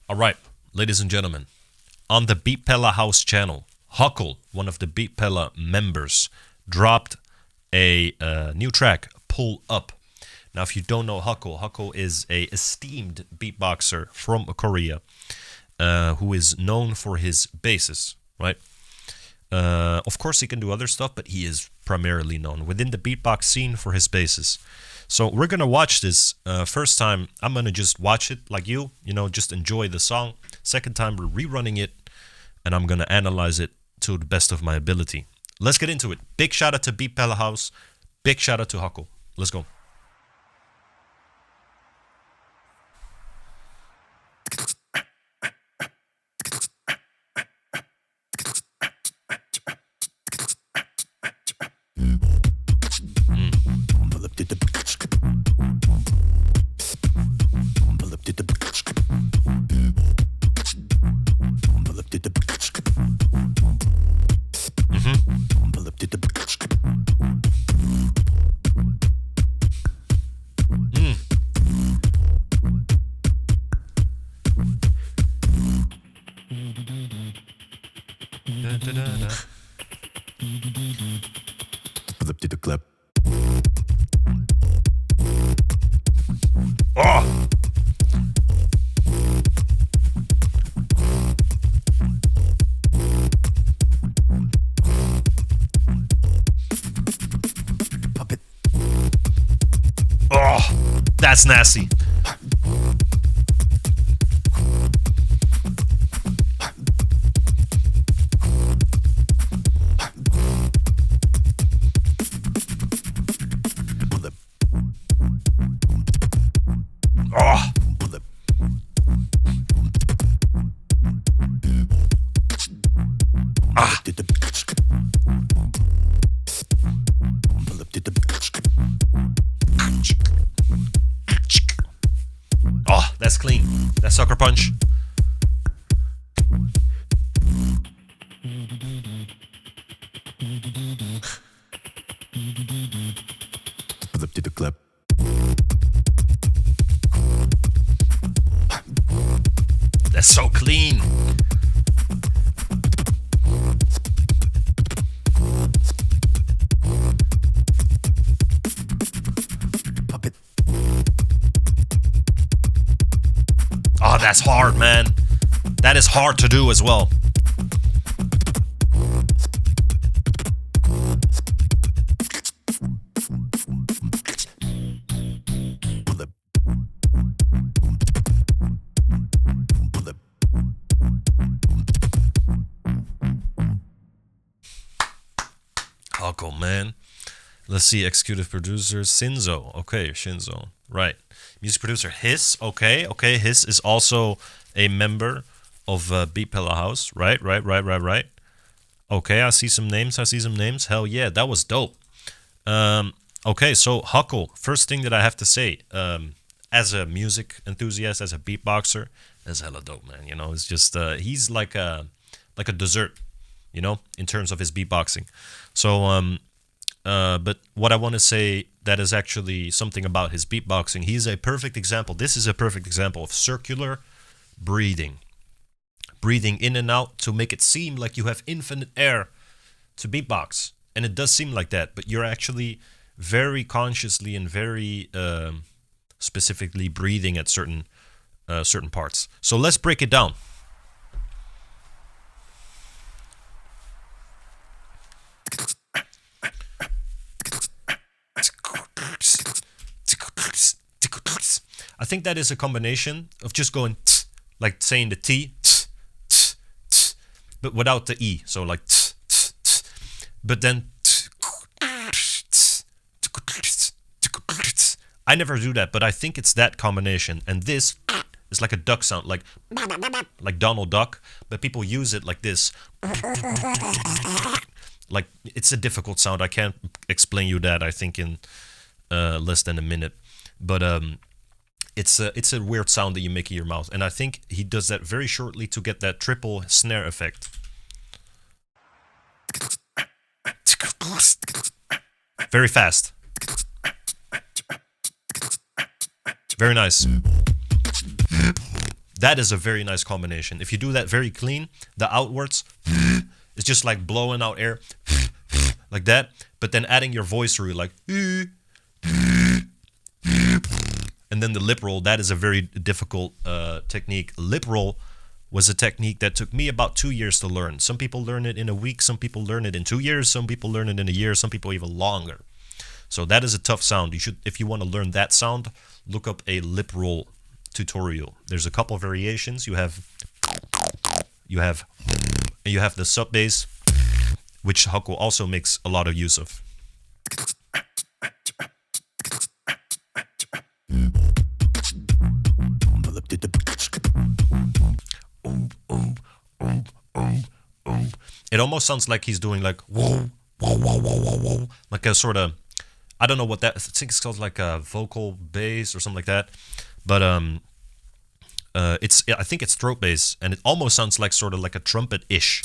All right, ladies and gentlemen, on the Beatpella House channel, Huckle, one of the Beatpella members, dropped a new track, Pull Up. Now, if you don't know Huckle, Huckle is a esteemed beatboxer from Korea who is known for his basses, right? Of course, he can do other stuff, but he is primarily known within the beatbox scene for his basses. So we're gonna watch this. First time, I'm gonna just watch it like you know, just enjoy the song. Second time, we're rerunning it, and I'm gonna analyze it to the best of my ability. Let's get into it. Big shout out to Beat Pella House. Big shout out to Huckle. Let's go. Flip to the clip. Oh! Puppet. Oh! That's nasty. Flip. Oh! Flip. Ah! To the flip to the Oh, that's clean. That's sucker punch. flip to the clip. That's so clean. Puppet. Oh, that's hard, man. That is hard to do as well. Flip. Flip. Huckle, man. Let's see, executive producer Shinzo. Okay, Shinzo. Right. Music producer Hiss. Okay, Hiss is also a member of Beat Pella House. Right. Okay, I see some names. Hell yeah, that was dope. Okay, so Huckle. First thing that I have to say, as a music enthusiast, as a beatboxer, that's hella dope, man. You know, it's just he's like a dessert, you know, in terms of his beatboxing. So but what I want to say that is actually something about his beatboxing. He's a perfect example. This is a perfect example of circular breathing. Breathing in and out to make it seem like you have infinite air to beatbox. And it does seem like that, but you're actually very consciously and very specifically breathing at certain parts. So let's break it down. I think that is a combination of just going like saying the T, but without the E. So like, but then I never do that, but I think it's that combination. And this is like a duck sound, like Donald Duck, but people use it like this. Like it's a difficult sound. I can't explain you that. I think in less than a minute, but it's a weird sound that you make in your mouth, and I think he does that very shortly to get that triple snare effect. Very fast. Very nice. That is a very nice combination. If you do that very clean, the outwards, it's just like blowing out air like that, but then adding your voice through like, and then the lip roll, that is a very difficult technique. Lip roll was a technique that took me about 2 years to learn. Some people learn it in a week, some people learn it in 2 years, some people learn it in a year, some people even longer. So that is a tough sound. You should, if you want to learn that sound, look up a lip roll tutorial. There's a couple of variations. You have the sub bass, which Huckle also makes a lot of use of. It almost sounds like he's doing like whoa, whoa, whoa, whoa, whoa, whoa, like a sort of, I don't know what that, I think it's called like a vocal bass or something like that, but I think it's throat bass, and it almost sounds like sort of like a trumpet-ish.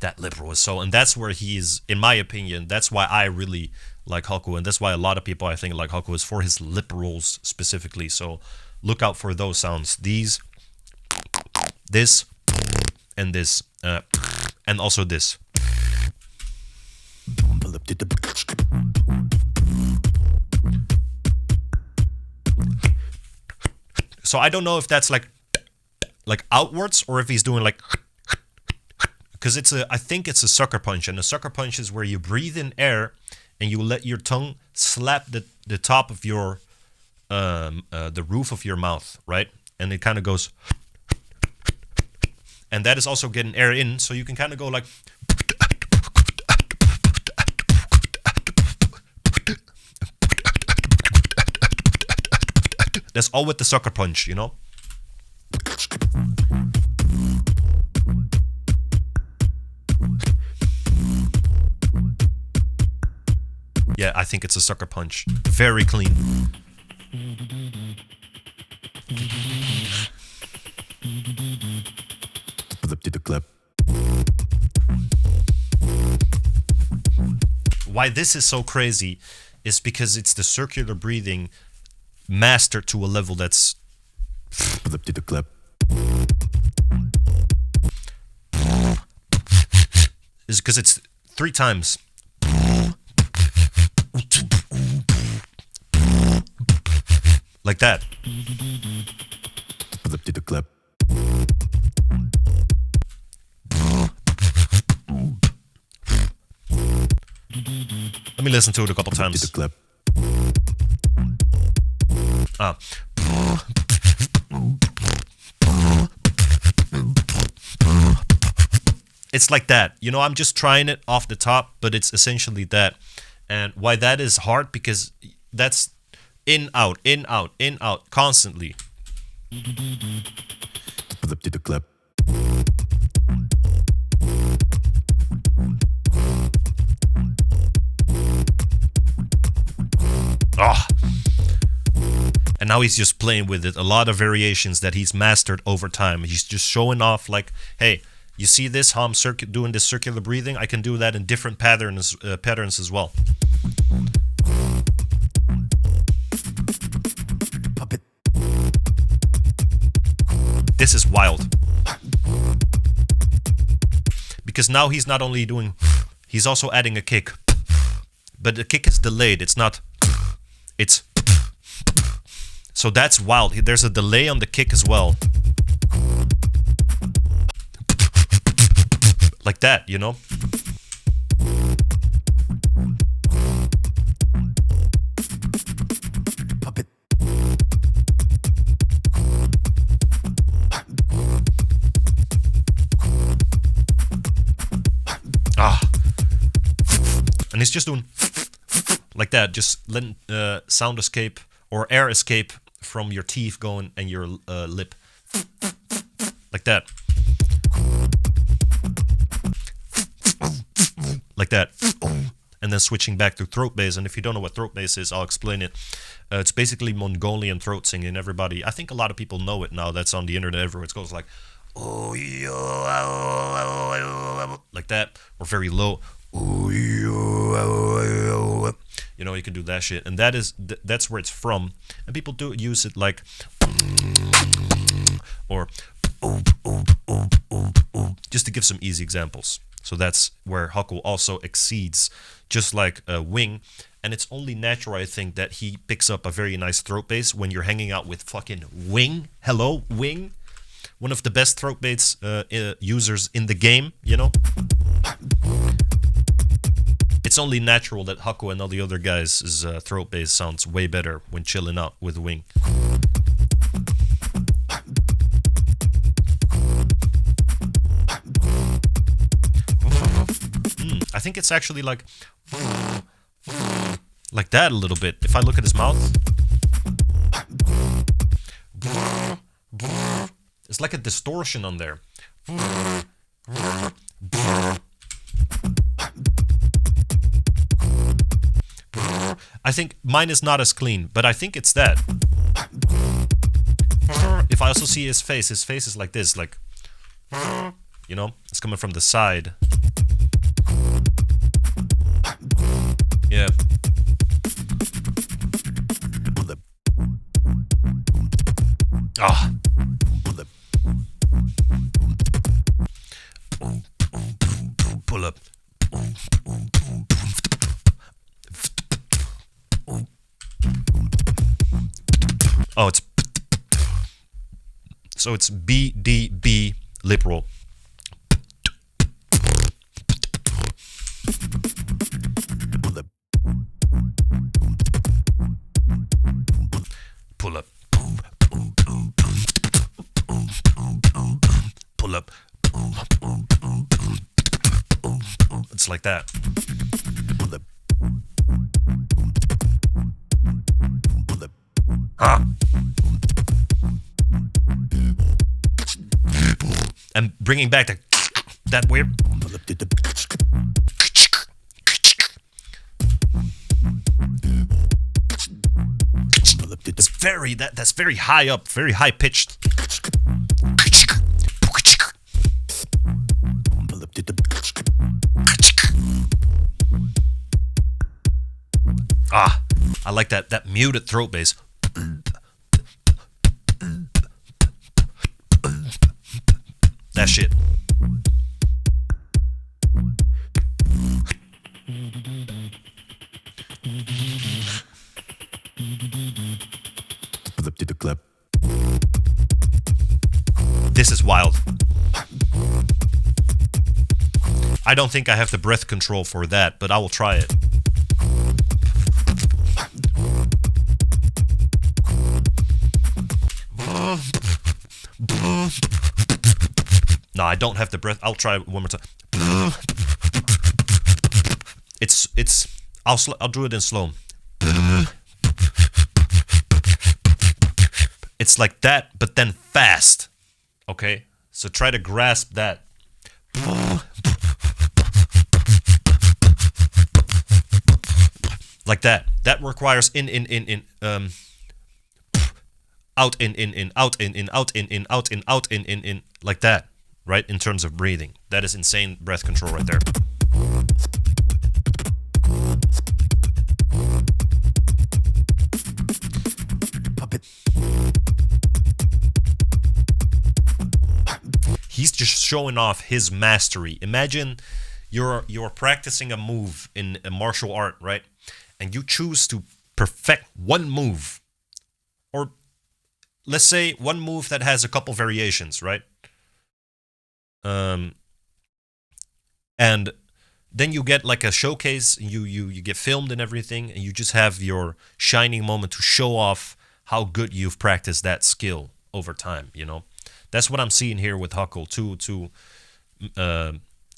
That lip roll is so, and that's where he's, in my opinion, that's why I really like Huckle, and that's why a lot of people I think like Huckle, is for his lip rolls specifically. So look out for those sounds. These, this, and this, and also this. So I don't know if that's like outwards or if he's doing like, because I think it's a sucker punch, and a sucker punch is where you breathe in air and you let your tongue slap the top of your the roof of your mouth, right? And it kind of goes, and that is also getting air in, so you can kind of go like, that's all with the sucker punch, you know? Yeah, I think it's a sucker punch. Very clean. Flip to the clip. Why this is so crazy is because it's the circular breathing mastered to a level that's... Flip to the clip. Is because it's 3 times. Like that. Flip to the clip. Let me listen to it a couple Flip to times. the clip. Ah. It's like that. You know, I'm just trying it off the top, but it's essentially that. And why that is hard, because that's in, out, in, out, in, out, constantly. Flip to the clip. Ah. And now he's just playing with it. A lot of variations that he's mastered over time. He's just showing off like, hey, you see this, how I'm doing this circular breathing? I can do that in different patterns as well. Puppet. This is wild. Because now he's not only doing, he's also adding a kick. But the kick is delayed. It's not, it's, so that's wild. There's a delay on the kick as well. Like that, you know? Puppet. Ah. And he's just doing like that, just letting sound escape or air escape from your teeth going and your lip. Like that. Like that. And and then switching back to throat bass. And if you don't know what throat bass is, I'll explain it. It's basically Mongolian throat singing. Everybody, I think a lot of people know it now. That's on the internet everywhere. It goes like, oh, like that, or very low. You know, you can do that shit, and that's where it's from. And people do use it like, or just to give some easy examples. So that's where Huckle also exceeds, just like Wing. And it's only natural, I think, that he picks up a very nice throat bass when you're hanging out with fucking Wing. Hello, Wing. One of the best throat bass users in the game, you know? It's only natural that Huckle and all the other guys' throat bass sounds way better when chilling out with Wing. I think it's actually like that a little bit. If I look at his mouth, it's like a distortion on there. I think mine is not as clean, but I think it's that. If I also see his face is like this, like, you know, it's coming from the side. Yeah. Ah. Pull up. Oh, it's so it's BDB lip roll. Pull up. Pull up. It's like that. Huh. And bringing back that weird. It's very that's very high up, very high pitched. Ah, I like that muted throat bass. That shit. This is wild. I don't think I have the breath control for that, but I will try it. No, I don't have the breath. I'll try it one more time. I'll do it in slow. It's like that, but then fast. Okay? So try to grasp that. Like that. That requires out, in, out, in, like that, right? In terms of breathing. That is insane breath control right there. He's just showing off his mastery. Imagine you're practicing a move in a martial art, right? And you choose to perfect one move. Or let's say one move that has a couple variations, right? And then you get like a showcase, you get filmed and everything, and you just have your shining moment to show off how good you've practiced that skill over time, you know? That's what I'm seeing here with Huckle to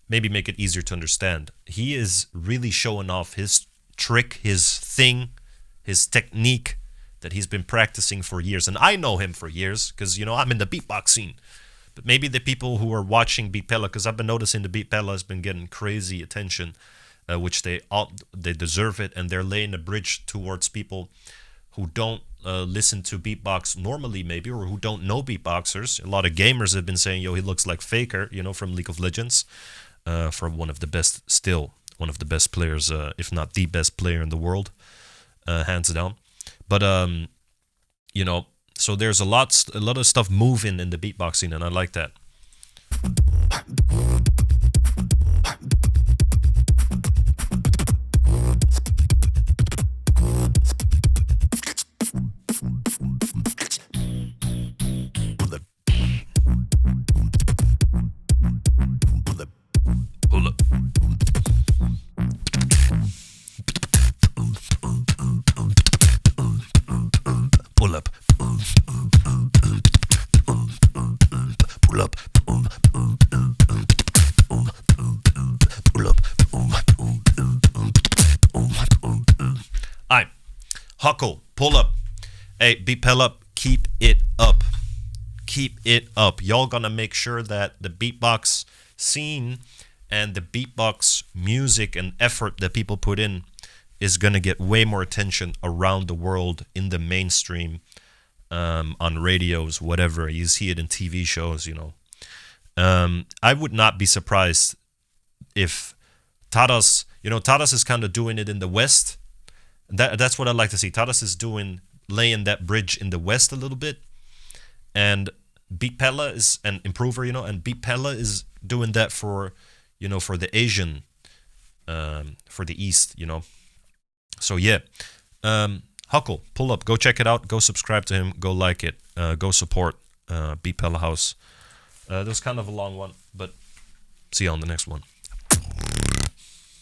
maybe make it easier to understand. He is really showing off his trick, his thing, his technique that he's been practicing for years. And I know him for years because, you know, I'm in the beatbox scene. But maybe the people who are watching Beatpella, because I've been noticing the Beatpella has been getting crazy attention. which they deserve it, and they're laying a bridge towards people who don't listen to beatbox normally, maybe, or who don't know beatboxers. A lot of gamers have been saying, "Yo, he looks like Faker," from League of Legends, from one of the best players, if not the best player in the world, hands down. But so there's a lot of stuff moving in the beatboxing, and I like that. Pull up. Pull up. Pull up. Pull up. Alright. Huckle, pull up. Hey, Beatpella, keep it up. Keep it up. Y'all gonna make sure that the beatbox scene and the beatbox music and effort that people put in is gonna get way more attention around the world, in the mainstream, on radios, whatever. You see it in TV shows, I would not be surprised if Tadas is kind of doing it in the West. That's what I like to see. Tadas is laying that bridge in the West a little bit, and Beatpella is an improver, and Beatpella is doing that for the Asian, for the East, So yeah, Huckle, pull up, go check it out, go subscribe to him, go like it, go support Beatpella House. That was kind of a long one, but see you on the next one.